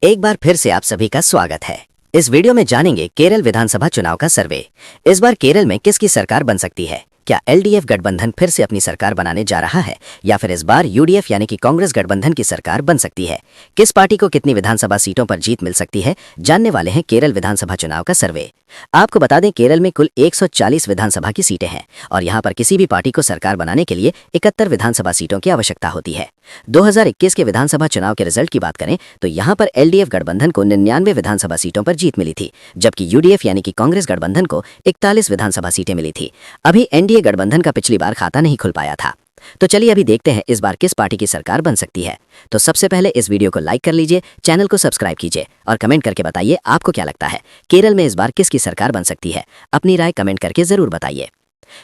एक बार फिर से आप सभी का स्वागत है। इस वीडियो में जानेंगे केरल विधानसभा चुनाव का सर्वे। इस बार केरल में किसकी सरकार बन सकती है? क्या एलडीएफ गठबंधन फिर से अपनी सरकार बनाने जा रहा है या फिर इस बार यूडीएफ यानी कि कांग्रेस गठबंधन की सरकार बन सकती है? किस पार्टी को कितनी विधानसभा सीटों पर जीत मिल सकती है, जानने वाले हैं केरल विधानसभा चुनाव का सर्वे। आपको बता दें, केरल में कुल 140 विधानसभा की सीटें हैं और यहां पर किसी भी पार्टी को सरकार बनाने के लिए 71 विधानसभा सीटों की आवश्यकता होती है। 2021 के विधानसभा चुनाव के रिजल्ट की बात करें तो यहां पर एलडीएफ गठबंधन को 99 विधानसभा सीटों पर जीत मिली थी, जबकि यूडीएफ यानी कि कांग्रेस गठबंधन को 41 विधानसभा सीटें मिली थी। अभी एनडीए गठबंधन का पिछली बार खाता नहीं खुल पाया था। तो चलिए अभी देखते हैं इस बार किस पार्टी की सरकार बन सकती है। तो सबसे पहले इस वीडियो को लाइक कर लीजिए, चैनल को सब्सक्राइब कीजिए और कमेंट करके बताइए आपको क्या लगता है केरल में इस बार किसकी सरकार बन सकती है। अपनी राय कमेंट करके जरूर बताइए।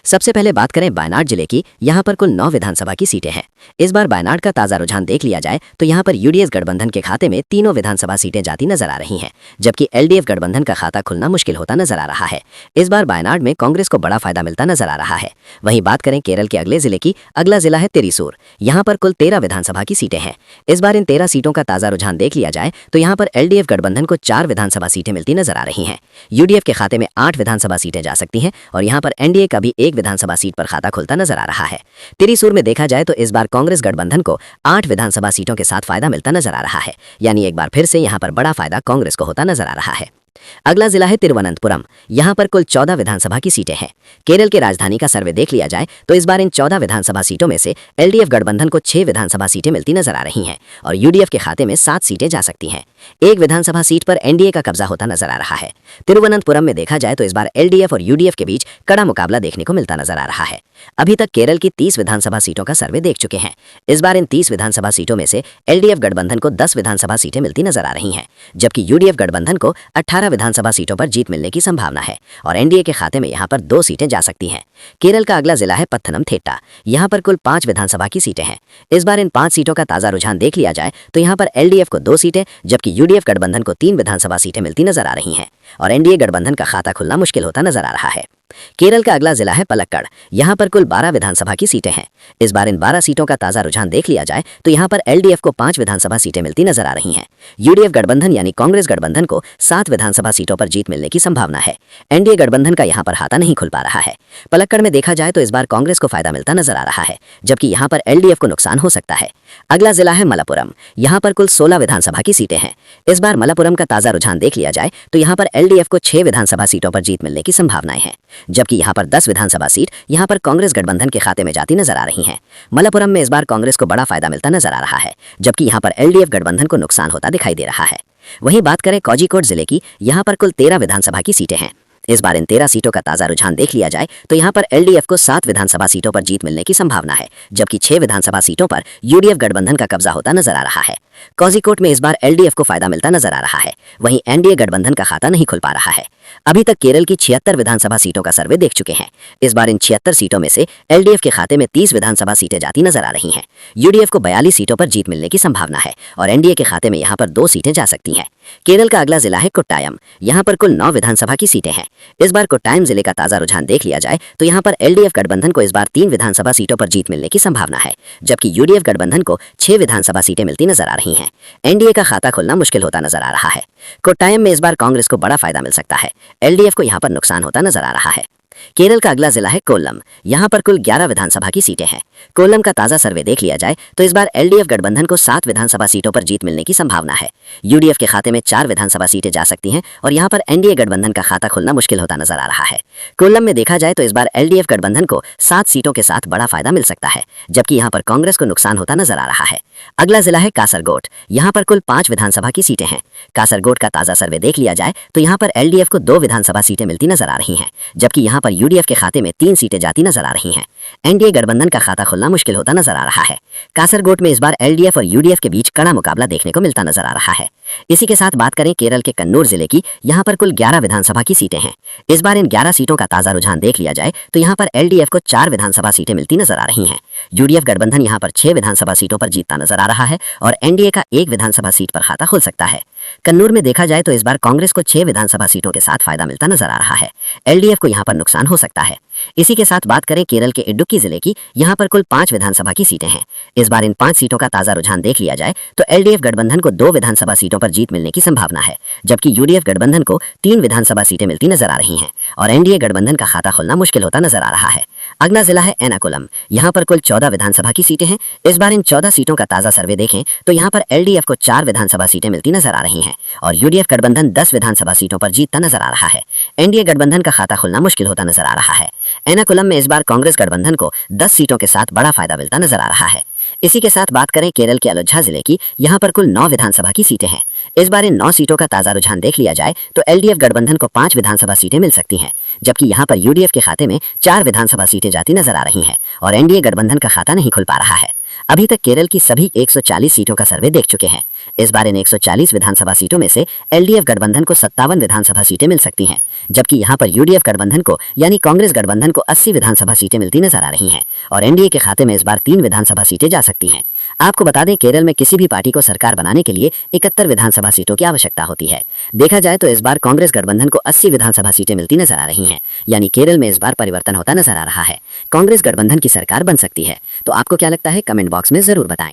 सबसे पहले बात करें वायनाड जिले की। यहां पर कुल 9 विधानसभा की सीटें हैं। इस बार वायनाड का ताजा रुझान देख लिया जाए तो यहां पर यूडीएफ गठबंधन के खाते में तीनों विधानसभा सीटें जाती नजर आ रही हैं, जबकि एलडीएफ गठबंधन का खाता खुलना मुश्किल होता नजर आ रहा है। इस बार वायनाड में कांग्रेस को बड़ा फायदा मिलता नजर आ रहा है। वहीं बात करें केरल के अगले जिले की। अगला जिला है त्रिसूर। यहाँ पर कुल 13 विधानसभा की सीटें हैं। इस बार इन 13 सीटों का ताजा रुझान देख लिया जाए तो यहाँ पर एलडीएफ गठबंधन को 4 विधानसभा सीटें मिलती नजर आ रही हैं। यूडीएफ के खाते में 8 विधानसभा सीटें जा सकती हैं और यहाँ पर एनडीए का भी 1 विधानसभा सीट पर खाता खुलता नजर आ रहा है। त्रिसूर में देखा जाए तो इस बार कांग्रेस गठबंधन को 8 विधानसभा सीटों के साथ फायदा मिलता नजर आ रहा है, यानी एक बार फिर से यहां पर बड़ा फायदा कांग्रेस को होता नजर आ रहा है। अगला जिला है तिरुवनंतपुरम। यहां पर कुल 14 विधानसभा की सीटें हैं। केरल के राजधानी का सर्वे देख लिया जाए तो इस बार इन 14 विधानसभा सीटों में से एलडीएफ गठबंधन को 6 विधानसभा सीटें मिलती नजर आ रही हैं और यूडीएफ के खाते में 7 सीटें जा सकती हैं। 1 विधानसभा सीट पर एनडीए का कब्जा होता नजर आ रहा है। तिरुवनंतपुरम में देखा जाए तो इस बार एलडीएफ और यूडीएफ के बीच कड़ा मुकाबला देखने को मिलता नजर आ रहा है। अभी तक केरल की 30 विधानसभा सीटों का सर्वे देख चुके हैं। इस बार इन 30 विधानसभा सीटों में से एलडीएफ गठबंधन को 10 विधानसभा सीटें मिलती नजर आ रही हैं, जबकि यूडीएफ गठबंधन को 18 विधानसभा सीटों पर जीत मिलने की संभावना है और एनडीए के खाते में यहां पर 2 सीटें जा सकती हैं। केरल का अगला जिला है पत्थनमथिट्टा। यहां पर कुल 5 विधानसभा की सीटें हैं। इस बार इन 5 सीटों का ताजा रुझान देख लिया जाए तो यहां पर एलडीएफ को 2 सीटें, जबकि यूडीएफ गठबंधन को 3 विधानसभा सीटें मिलती नजर आ रही हैं और एनडीए गठबंधन का खाता खुलना मुश्किल होता नजर आ रहा है। केरल का अगला जिला है पलक्कड़। यहां पर कुल 12 विधानसभा की सीटें हैं। इस बार इन 12 सीटों का ताजा रुझान देख लिया जाए तो यहां पर एलडीएफ को 5 विधानसभा सीटें मिलती नजर आ रही हैं। यूडीएफ गठबंधन यानी कांग्रेस गठबंधन को 7 विधानसभा सीटों पर जीत मिलने की संभावना है। एनडीए गठबंधन का यहां पर खाता नहीं खुल पा रहा है। पलक्कड़ में देखा जाए तो इस बार कांग्रेस को फायदा मिलता नजर आ रहा है, जबकि यहां पर एलडीएफ को नुकसान हो सकता है। अगला जिला है मलप्पुरम। यहां पर कुल 16 विधानसभा की सीटें हैं। इस बार मलप्पुरम का ताजा रुझान देख लिया जाए तो यहां पर एलडीएफ को 6 विधानसभा सीटों पर जीत मिलने की संभावनाएं हैं, जबकि यहां पर 10 विधानसभा सीट यहां पर कांग्रेस गठबंधन के खाते में जाती नजर आ रही हैं। मलप्पुरम में इस बार कांग्रेस को बड़ा फायदा मिलता नजर आ रहा है, जबकि यहां पर एलडीएफ गठबंधन को नुकसान होता दिखाई दे रहा है। वहीं बात करें कोझिकोड जिले की। यहां पर कुल 13 विधानसभा की सीटें हैं। इस बार इन 13 सीटों का ताजा रुझान देख लिया जाए तो यहां पर एलडीएफ को 7 विधानसभा सीटों पर जीत मिलने की संभावना है, जबकि 6 विधानसभा सीटों पर यूडीएफ गठबंधन का कब्जा होता नजर आ रहा है। कोझिकोड में इस बार एलडीएफ को फायदा मिलता नजर आ रहा है, वहीं एनडीए गठबंधन का खाता नहीं खुल पा रहा है। अभी तक केरल की 76 विधानसभा सीटों का सर्वे देख चुके हैं। इस बार इन 76 सीटों में से एलडीएफ के खाते में 30 विधानसभा सीटें जाती नजर आ रही हैं। यूडीएफ को 42 सीटों पर जीत मिलने की संभावना है और एनडीए के खाते में यहां पर 2 सीटें जा सकती हैं। केरल का अगला जिला है कोट्टायम। यहां पर कुल 9 विधानसभा की सीटें हैं। इस बार कोट्टायम जिले का ताजा रुझान देख लिया जाए तो यहां पर एलडीएफ गठबंधन को इस बार 3 विधानसभा सीटों पर जीत मिलने की संभावना है, जबकि यूडीएफ गठबंधन को 6 विधानसभा सीटें मिलती नजर आ रही हैं। एनडीए का खाता खुलना मुश्किल होता नजर आ रहा है। कोट्टायम में इस बार कांग्रेस को बड़ा फायदा मिल सकता है। एलडीएफ को यहां पर नुकसान होता नजर आ रहा है। केरल का अगला जिला है कोल्लम। यहां पर कुल 11 विधानसभा की सीटें हैं। कोल्लम का ताजा सर्वे देख लिया जाए तो इस बार एलडीएफ गठबंधन को 7 विधानसभा सीटों पर जीत मिलने की संभावना है। यूडीएफ के खाते में 4 विधानसभा सीटें जा सकती हैं और यहां पर एनडीए गठबंधन का खाता खुलना मुश्किल होता नजर आ रहा है। कोल्लम में देखा जाए तो इस बार एलडीएफ गठबंधन को 7 सीटों के साथ बड़ा फायदा मिल सकता है, जबकि यहां पर कांग्रेस को नुकसान होता नजर आ रहा है। अगला जिला है कासरगोड। यहां पर कुल 5 विधानसभा की सीटें हैं। कासरगोड का ताजा सर्वे देख लिया जाए तो यहां पर एलडीएफ को 2 विधानसभा सीटें मिलती नजर आ रही हैं, जबकि यहां पर यूडीएफ के खाते में 3 सीटें जाती नजर आ रही हैं। एनडीए गठबंधन का खाता खुलना मुश्किल होता नजर आ रहा है। कासरगोड में इस बार एलडीएफ और यूडीएफ के बीच कड़ा मुकाबला देखने को मिलता नजर आ रहा है। इसी के साथ बात करें केरल के कन्नूर जिले की। यहां पर कुल 11 विधानसभा की सीटें हैं। इस बार इन 11 सीटों का ताजा रुझान देख लिया जाए तो यहां पर एलडीएफ को 4 विधानसभा सीटें मिलती नजर आ रही हैं। यूडीएफ गठबंधन यहां पर 6 विधानसभा सीटों पर जीतता नजर आ रहा है और एनडीए का 1 विधानसभा सीट पर खाता खुल सकता है। कन्नूर में देखा जाए तो इस बार कांग्रेस को 6 विधानसभा सीटों के साथ फायदा मिलता नजर आ रहा है। एलडीएफ को यहां पर नुकसान नुकसान हो सकता है। इसी के साथ बात करें केरल के इडुक्की जिले की, यहाँ पर कुल 5 विधानसभा की सीटें हैं। इस बार इन 5 सीटों का ताजा रुझान देख लिया जाए तो एलडीएफ गठबंधन को 2 विधानसभा सीटों पर जीत मिलने की संभावना है, जबकि यूडीएफ गठबंधन को 3 विधानसभा सीटें मिलती नजर आ रही हैं और एनडीए गठबंधन का खाता खोलना मुश्किल होता नजर आ रहा है। अगला जिला है एर्नाकुलम, यहाँ पर कुल 14 विधानसभा की सीटें हैं। इस बार इन 14 सीटों का ताजा सर्वे देखें तो यहाँ पर एलडीएफ को 4 विधानसभा सीटें मिलती नजर आ रही हैं और यूडीएफ गठबंधन 10 विधानसभा सीटों पर जीतता नजर आ रहा है। एनडीए गठबंधन का खाता खुलना मुश्किल होता नजर आ रहा है। एर्नाकुलम में इस बार कांग्रेस गठबंधन को 10 सीटों के साथ बड़ा फायदा मिलता नजर आ रहा है। इसी के साथ बात करें केरल के अलोध्या जिले की, यहाँ पर कुल 9 विधानसभा की सीटें हैं। इस बार इन 9 सीटों का ताजा रुझान देख लिया जाए तो एलडीएफ गठबंधन को 5 विधानसभा सीटें मिल सकती हैं, जबकि यहाँ पर यूडीएफ के खाते में 4 विधानसभा सीटें जाती नजर आ रही हैं और एनडीए गठबंधन का खाता नहीं खुल पा रहा है। अभी तक केरल की सभी 140 सीटों का सर्वे देख चुके हैं। इस बार इन 140 विधानसभा सीटों में से एलडीएफ गठबंधन को 57 विधानसभा सीटें मिल सकती हैं, जबकि यहाँ पर यूडीएफ गठबंधन को यानी कांग्रेस गठबंधन को 80 विधानसभा सीटें मिलती नजर आ रही हैं और एनडीए के खाते में इस बार 3 विधानसभा सीटें जा सकती हैं। आपको बता दें, केरल में किसी भी पार्टी को सरकार बनाने के लिए 71 विधानसभा सीटों की आवश्यकता होती है। देखा जाए तो इस बार कांग्रेस गठबंधन को 80 विधानसभा सीटें मिलती नजर आ रही हैं, यानी केरल में इस बार परिवर्तन होता नजर आ रहा है। कांग्रेस गठबंधन की सरकार बन सकती है। तो आपको क्या लगता है, कमेंट बॉक्स में जरूर बताएं।